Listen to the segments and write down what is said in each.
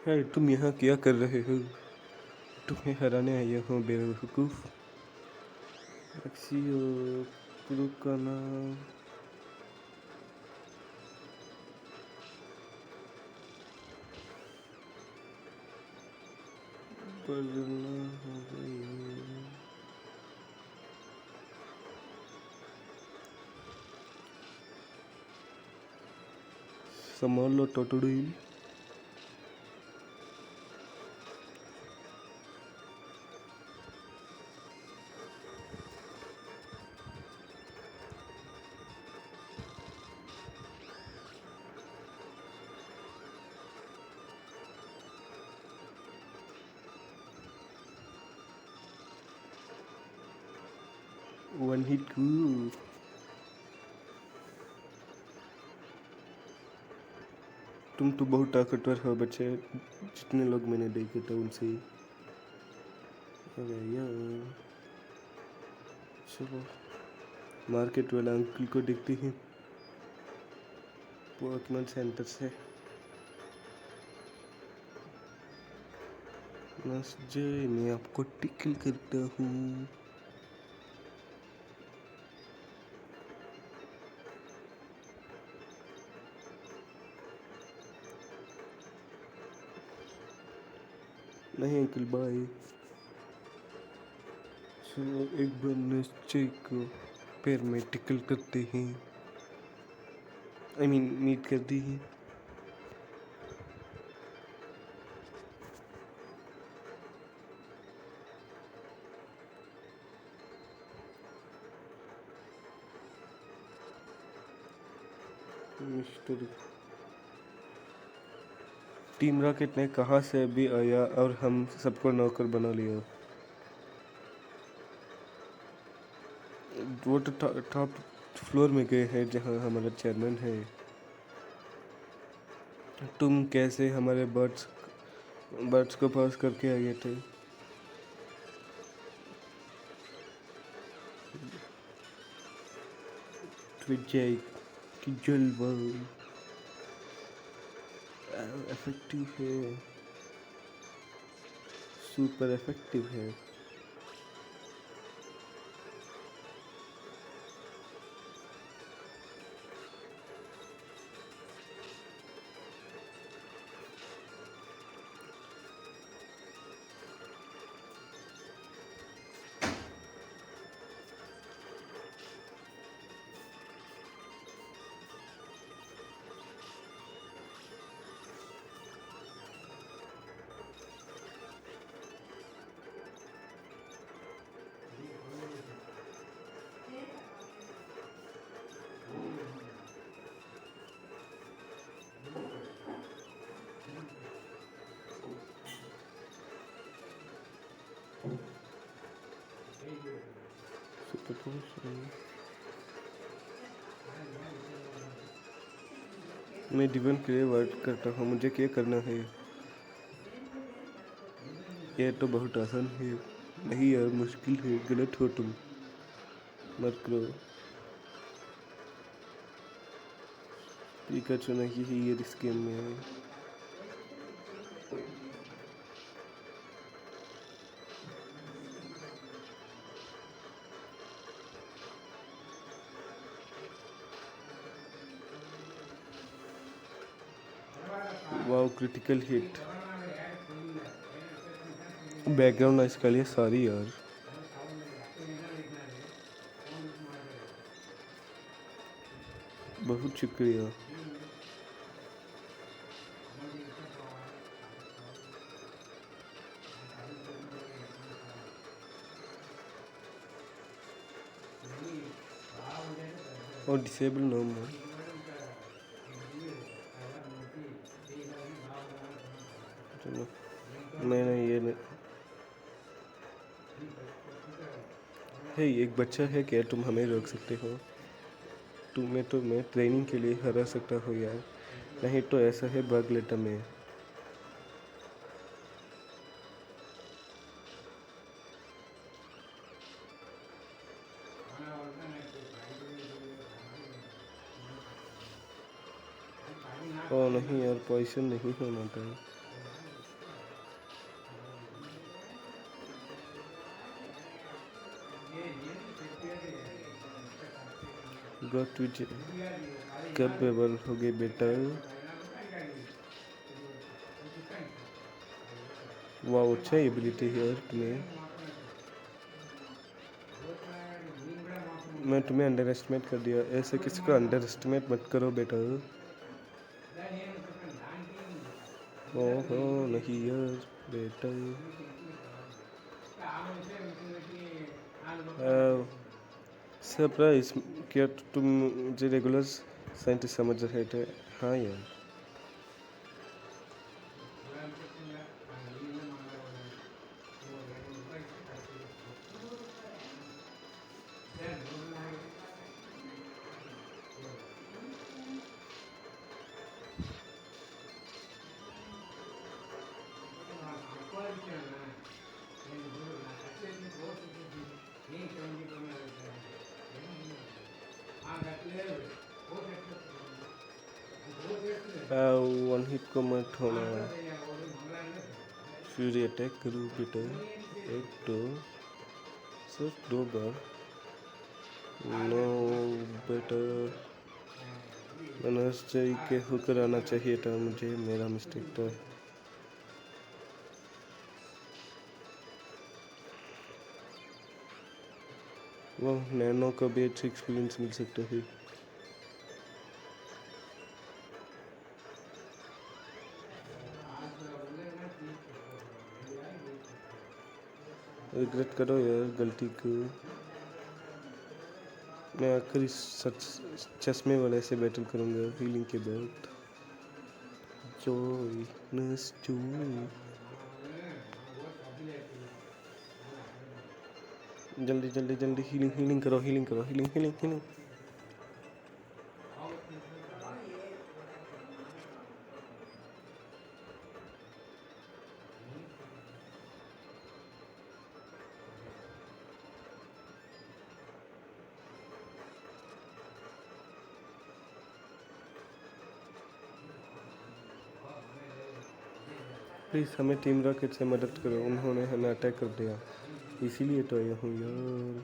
है तुम यहाँ क्या कर रहे हो? तुम्हें हराने आया हूँ बेवकूफ। एक्सियो पुरुकाना पढ़ना हो गई। संभाल लो टोटड़ी। वन हिट कू। तुम तो बहुत ताकतवर हो बच्चे, जितने लोग मैंने देखे थे उनसे। अरे यार, चलो मार्केट वाला अंकल को देखते हैं पोकेमॉन सेंटर से। नस जे मैं आपको टिकल करता हूँ। नहीं अंकल बाय। चलो एक बार निश्चय को पैर में टिकल करते हैं। मीट करती हैं। मिस्टर टीम रॉकेट ने कहाँ से भी आया और हम सबको नौकर बना लिया। वो तो टॉप फ्लोर में गए हैं जहाँ हमारा चेयरमैन है। तुम कैसे हमारे बर्ड्स बर्ड्स को पास करके आए थे? विजय की जलवा इफेक्टिव है, सुपर इफेक्टिव है। सुपर मैं डिवन के लिए वर्क करता हूँ, मुझे क्या करना है? ये तो बहुत आसान है। नहीं यार मुश्किल है, गलत हो तुम, मत करो। पिकाचू नहीं है ये इस गेम में है। Wow critical hit. Background noise के लिए सॉरी यार। बहुत शुक्रिया। और डिसेबल नो मोर। चलो मैंने ये है एक बच्चा है क्या, तुम हमें रोक सकते हो? तुम्हें तो मैं ट्रेनिंग के लिए हरा सकता हूँ यार, नहीं तो ऐसा है भाग लेता मैं। ओ नहीं यार पॉइजन नहीं होना था। गॉट विच कब एबल हो गए बेटा। वाह, अच्छा एबिलिटी है यार तुम्हें। मैं तुम्हें अंडर एस्टिमेट कर दिया, ऐसे किसी को अंडर एस्टिमेट मत करो बेटा। ओहो नहीं यार बेटा। सरप्राइज, क्या तुम मुझे रेगुलर साइंटिस्ट समझ रहे थे? हाँ यार। वन हिट को मत होना, फ्यूरी अटैक करो बेटा। एक तो सिर्फ 2 बार। नो बेटा, मनोज के होकर आना चाहिए था मुझे, मेरा मिस्टेक था। वो नैनो का भी अच्छा एक्सपीरियंस मिल सकता है। रिग्रेट करो यार गलती को। मैं आखिरी सच चश्मे वाले से बैटल करूंगा हीलिंग के बाद। जॉय नस जॉय, जल्दी जल्दी जल्दी हीलिंग हीलिंग करो, हीलिंग करो, हीलिंग हीलिंग हीलिंग। प्लीज़ हमें टीम रॉकेट से मदद करो, उन्होंने हमें अटैक कर दिया, इसीलिए तो आया हूँ यार।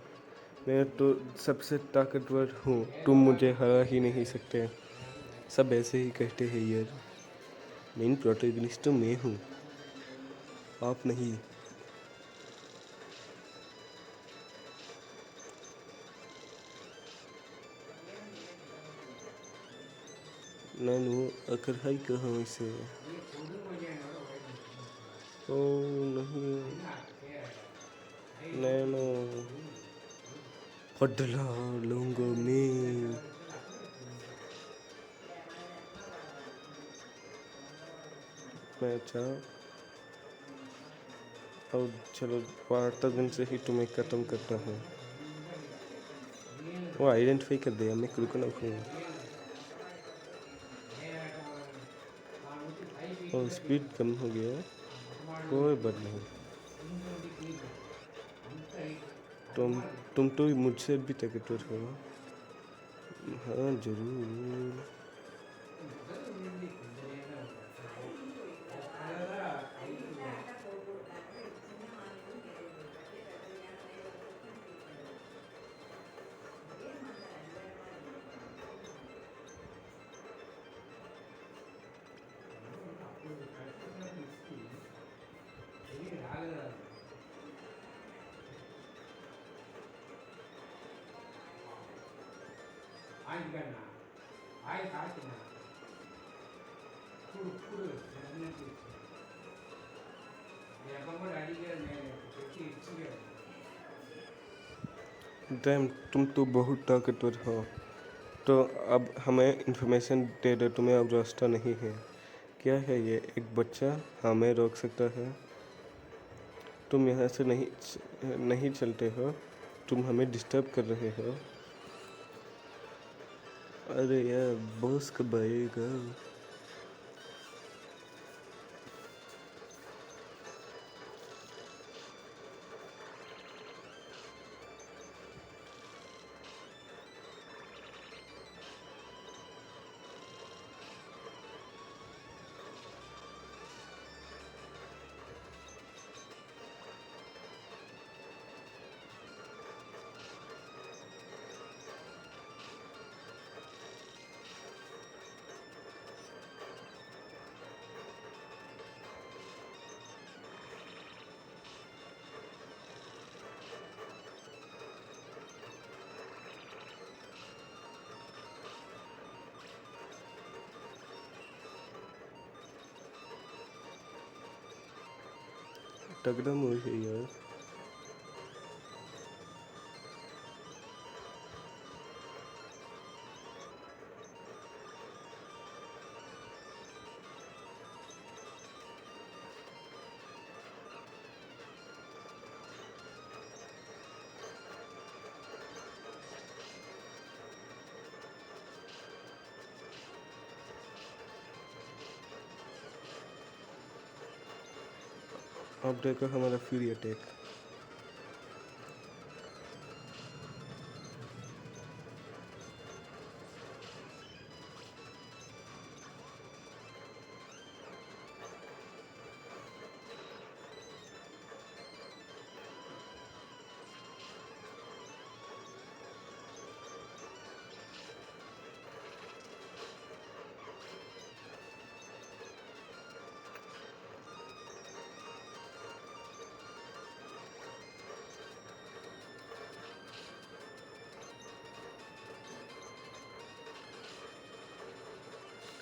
मैं तो सबसे ताकतवर हूँ, तुम मुझे हरा ही नहीं सकते। सब ऐसे ही कहते हैं यार। मेन प्रोटैगनिस्ट तो मैं हूँ, आप नहीं। नैनो अकर हाई कहाँ इसे। ओ नहीं नैनो, बदला लूंगा मैं। अच्छा, और चलो वार्तागन से ही तुम्हें ख़त्म करता हूँ। वो आइडेंटिफाई कर दिया, मैं रुको ना हूँ। और स्पीड कम हो गया, कोई बात नहीं। तुम तो मुझसे भी ताकतवर हो। हाँ जरूर। डैम, तुम तो बहुत ताकतवर हो। तो अब हमें इंफॉर्मेशन दे दो, तुम्हें अब रास्ता नहीं है। क्या है ये, एक बच्चा हमें रोक सकता है? तुम यहाँ से नहीं चलते हो, तुम हमें डिस्टर्ब कर रहे हो। अरे यार, बॉस कब आएगा? तगड़ा मूवी है यार। अब देखो हमारा फ्यूरी अटैक।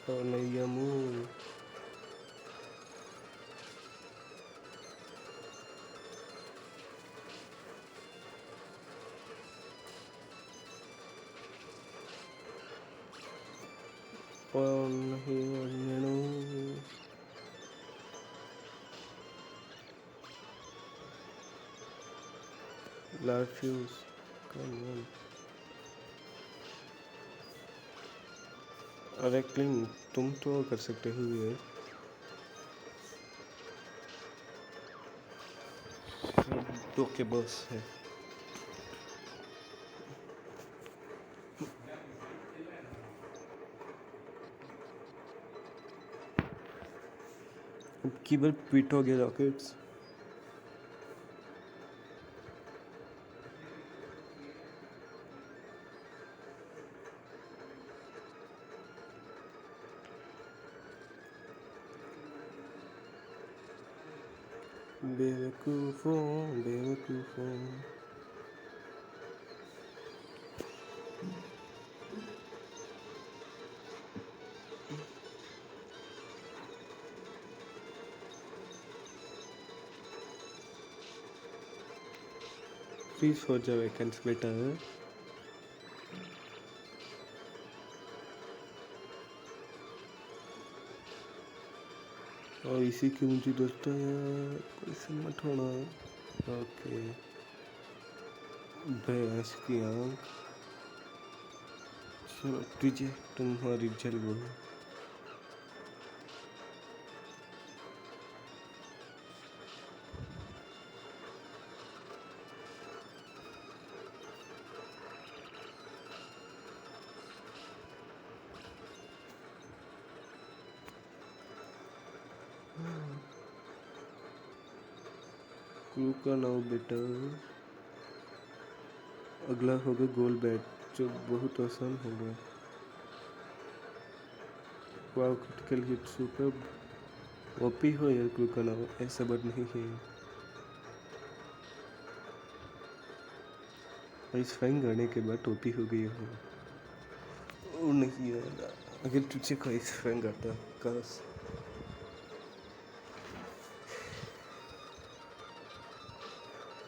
और नैया मुँह और नहीं nano large fuse. Come on. अरे क्लिंग, तुम तो कर सकते हो ये। दो के बस है। कीबोर्ड ट्वीट हो गया रॉकेट्स। बेवकूफों बेवकूफों। प्लीज हो जाओ वैकेंस बेटा। और इसी की मुझे दोस्तों यार पैसे मत होना। ओके। भैंस की आँख। चलो तुझे तुम्हारी जल बोलो। क्रू का नाम बेटा। अगला होगा गोल बैट जो बहुत आसान होगा। वाव क्रिटिकल हिट सुपर। ओपी हो यार क्रू का नाम ऐसा बट नहीं है। इस फैंग गाने के बाद टोपी हो गई हो। ओ नहीं यार, अगर तुझे कोई फैंग आता काश।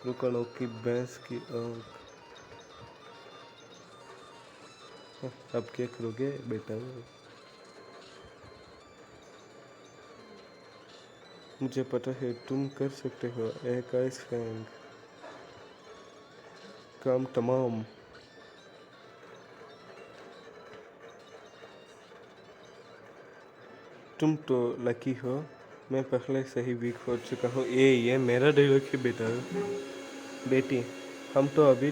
क्रू का नाम की भैंस की आँख। अब क्या करोगे बेटा? मुझे पता है तुम कर सकते हो एक आइस फैंग। काम तमाम। तुम तो लकी हो, मैं पहले से ही वीक हो चुका हूँ। ये मेरा डायलॉग है बेटा। बेटी, हम तो अभी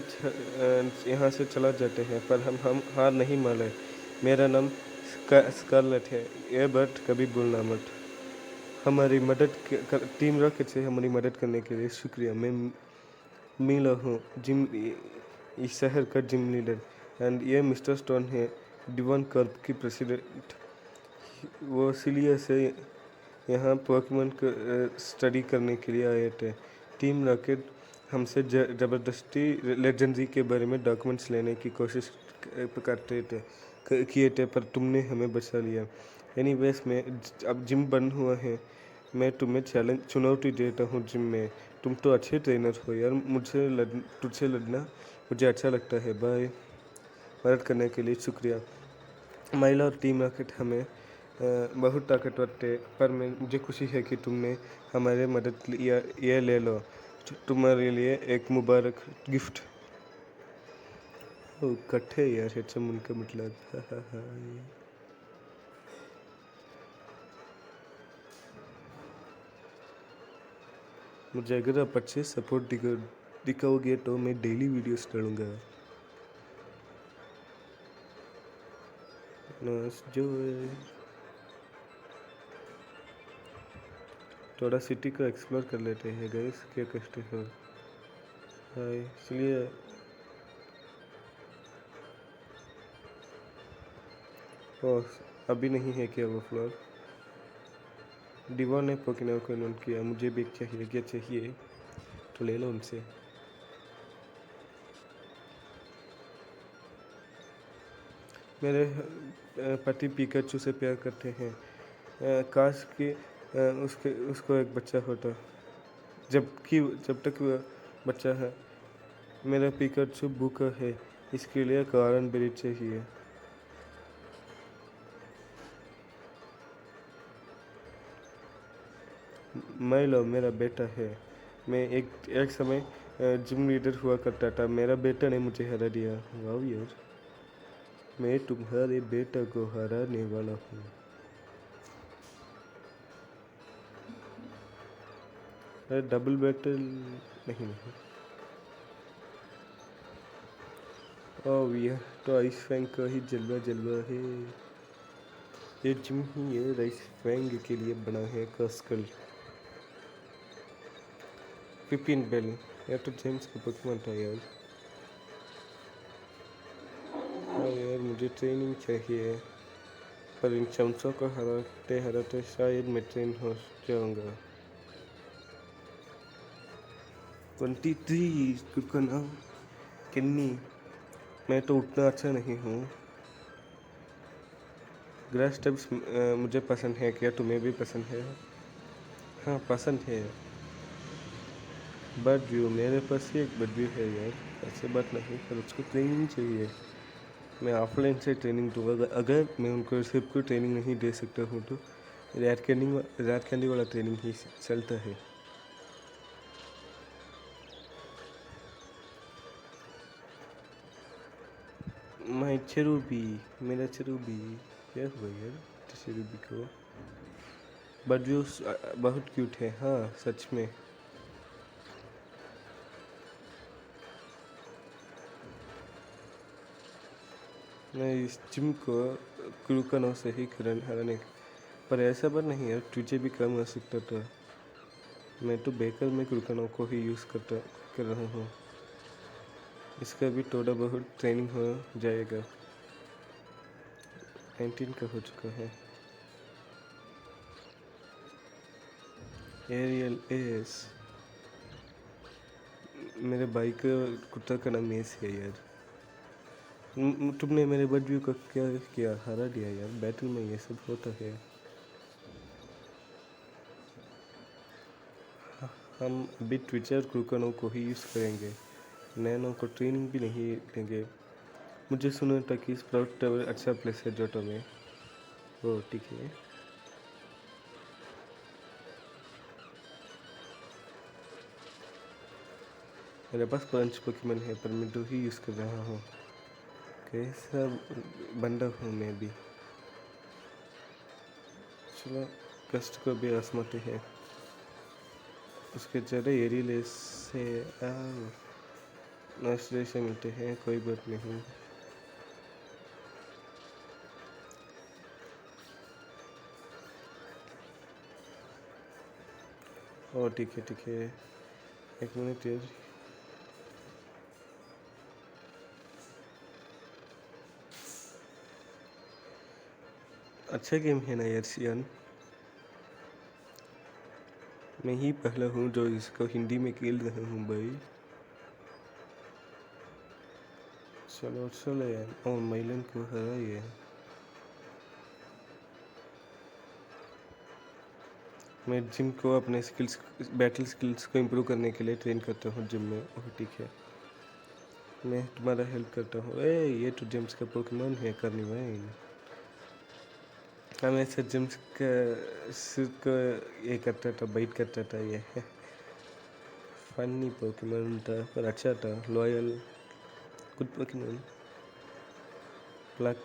यहाँ से चला जाते हैं पर हम हार नहीं माने। मेरा नाम स्कारलेट है, ये बात कभी भूलना मत। हमारी टीम रॉकेट से हमारी मदद करने के लिए शुक्रिया। मैं मिला हूँ जिम, इस शहर का जिम लीडर। एंड ये मिस्टर स्टोन है, डिवन कर्प की प्रेसिडेंट। वो सिलिया से यहाँ पोकेमॉन को स्टडी करने के लिए आए थे। टीम रॉकेट हमसे ज़बरदस्ती लेजेंडरी के बारे में डॉक्यूमेंट्स लेने की कोशिश करते किए थे पर तुमने हमें बचा लिया। एनीवेज में अब जिम बंद हुआ है मैं तुम्हें चुनौती देता हूँ जिम में। तुम तो अच्छे ट्रेनर हो यार, तुझसे लड़ना मुझे अच्छा लगता है। बाय। मदद करने के लिए शुक्रिया। महिला और टीम रॉकेट हमें बहुत ताकतवर थे, पर मुझे खुशी है कि तुमने हमारे मदद लिया। ये ले लो, तुम्हारे लिए एक मुबारक गिफ्ट। ओ कट्ठे यार, हेडसम उनका मतलब। मुझे अगर आप अच्छे सपोर्ट दिखाओगे तो मैं डेली वीडियोस डालूंगा। जो थोड़ा सिटी को एक्सप्लोर कर लेते हैं गाइस, क्या कहते हो? हाय, इसलिए अभी नहीं है क्या वो फ्लोर? डिवो ने पोकेनो को नोट किया। मुझे भी चाहिए, क्या चाहिए तो ले लो उनसे। मेरे पति पिकाचू से प्यार करते हैं। काश कि उसको एक बच्चा होता। जब तक वह बच्चा है, मेरा पिकाचू भूखा है, इसके लिए कारण भी चाहिए। माइलो मेरा बेटा है। मैं एक समय जिम लीडर हुआ करता था। मेरा बेटा ने मुझे हरा दिया। वाह यार, मैं तुम्हारे बेटा को हराने वाला हूँ। अरे डबल बैटल नहीं। ओह यह तो आइस फैंग का ही जलवा जलवा है। ये जिम ही है आइस फैंग के लिए बना है कसकल। पिपिन बेल, या तो जेम्स का पोकेमॉन था यार। हाँ यार, मुझे ट्रेनिंग चाहिए, पर इन चमचों को हराते हराते शायद मैं ट्रेन हो जाऊंगा। 23 कुछ ना किन्नी। मैं तो उतना अच्छा नहीं हूँ। ग्रास टाइप्स मुझे पसंद है। क्या तुम्हें भी पसंद है? हाँ पसंद है। बट व्यू मेरे पास ही एक बट व्यू है यार, ऐसे बात नहीं, पर उसको ट्रेनिंग चाहिए। मैं ऑफलाइन से ट्रेनिंग दूंगा। अगर मैं उनको सिर्फ को ट्रेनिंग नहीं दे सकता हूँ तो रैट कैंडी वाला ट्रेनिंग ही चलता है। माई चरूबी, मेरा चरूबी। क्या हुआ यार चरूबी को? बट व्यू बहुत क्यूट है। हाँ सच में। मैं इस जिम को क्रूकनों से ही हराने, पर ऐसा बात नहीं है, तुझे भी कम आ सकता था। मैं तो बेकर में क्रूकनों को ही यूज़ कर रहा हूँ। इसका भी थोड़ा बहुत ट्रेनिंग हो जाएगा। 19 का हो चुका है। एरियल एस, मेरे भाई का कुत्ता का नाम एस है यार। तुमने मेरे बड्यू को क्या किया? हरा दिया यार। बैटल में ये सब होता है। हम अभी ट्विचर क्रूकनों को ही यूज़ करेंगे, नैनो को ट्रेनिंग भी नहीं देंगे। मुझे सुना था कि स्प्राउट टावर अच्छा प्लेस है जोटो में। ओ ठीक है। मेरे पास 5 पोकेमॉन है, पर मैं 2 ही यूज़ कर रहा हूँ। कैसा बंदा हूँ मैं भी। चलो कस्ट को भी आजमाते हैं। उसके ज़्यादा एरिलेस से नर्सरी से मिलते हैं, कोई बात नहीं। ओ ठीक है ठीक है, एक मिनट यार। अच्छा गेम है ना यार सियान। मैं ही पहला हूँ जो इसको हिंदी में खेल रहा हूँ भाई। चलो चलो यार। ओ माइलन को हरा ये। मैं जिम को अपने स्किल्स बैटल स्किल्स को इम्प्रूव करने के लिए ट्रेन करता हूँ जिम में। ओह ठीक है, मैं तुम्हारा हेल्प करता हूँ। ए ये तो जेम्स का पोकेमोन है कार्निवाइन। हमेशा जेम्स का सिर को ये करता था, बाइट करता था ये। फनी पोकेमोन था पर अच्छा था, लॉयल, गुड पोकेमोन। प्लक,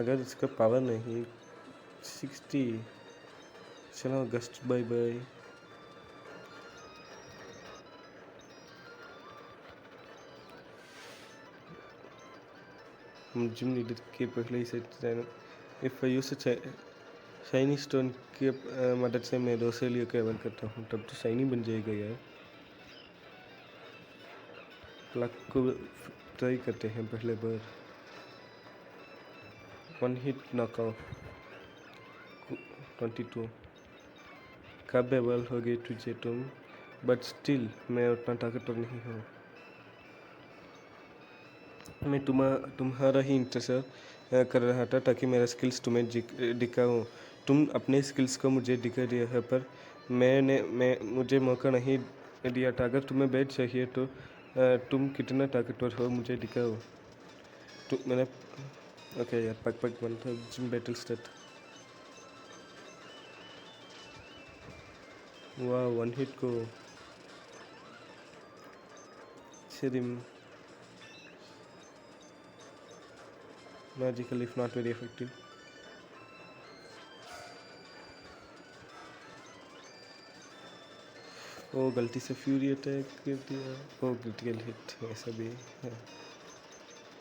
अगर इसका पावर नहीं 60। चलो गस्ट, बाय बाय। जिम लीडर के पहले ही से if I use shiny stone की मदद से मैं रोसेलियो को एवल करता हूँ, तब तो शाइनी बन जाएगा यार। प्लक को ट्राई करते हैं पहले बार। One hit knockout 22। कब एवल हो गई तुझे तुम, बट स्टिल मैं उतना ताकतवर नहीं हूँ। मैं तुम्हारा ही इंतज़ार कर रहा था ताकि मेरा स्किल्स तुम्हें दिखाऊं। तुम अपने स्किल्स को मुझे दिखा दिया है, पर मुझे मौका नहीं दिया था। अगर तुम्हें बैट चाहिए तो तुम कितना ताकतवर हो मुझे दिखाओ। मैंने ओके यार, पक पक वन था जिम बैटल स्टार्ट। वाह, वन हिट को सिरिम magical if not very effective. ओ गलती से फ्यूरी अटैक कर दिया। ओ क्रिटिकल हिट, ऐसा भी है।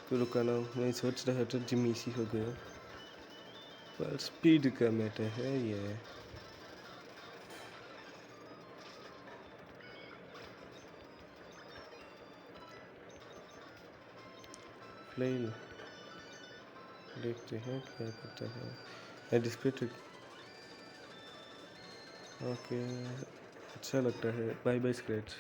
तो रुका ना, मैं सोच रहा था जिम इसी हो गया, पर स्पीड का मैटर है ये। फ्लेल, देखते हैं क्या करता है। डिस्प्यूटेड, ओके, अच्छा लगता है। Bye bye scratch.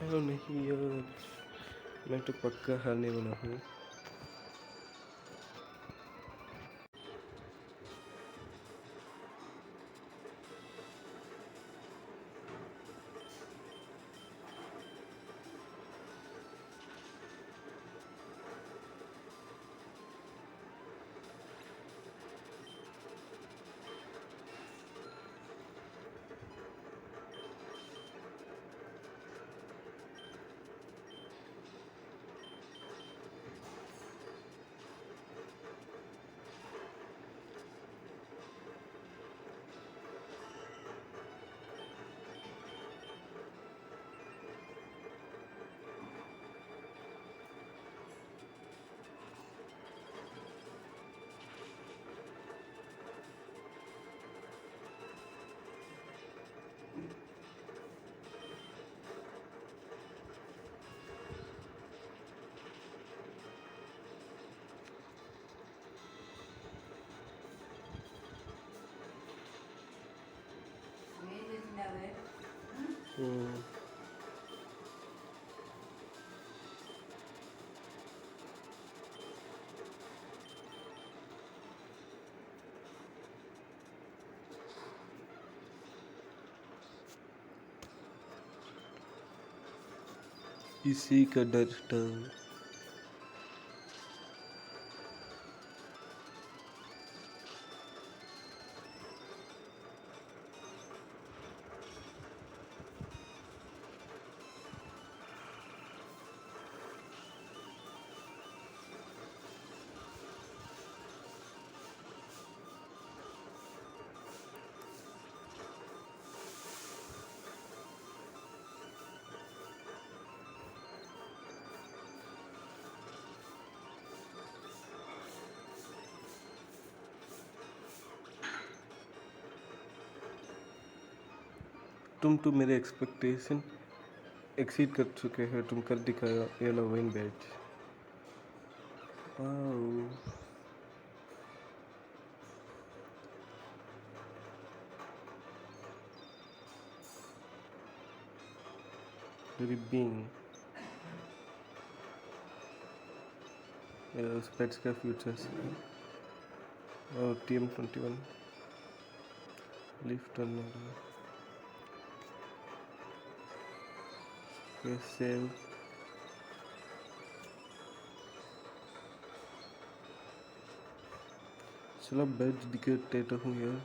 हेलो नहीं यार, मैं तो पक्का हारने वाला हूँ। इसी का डर था। तुम तो मेरे एक्सपेक्टेशन एक्सीड कर चुके हो। तुम कर दिखाया yellow win batch. Wow, ribbing spades का फ्यूचर्स और TM21 लिफ्ट सेव चलो बैच दिखे देता हूँ यार।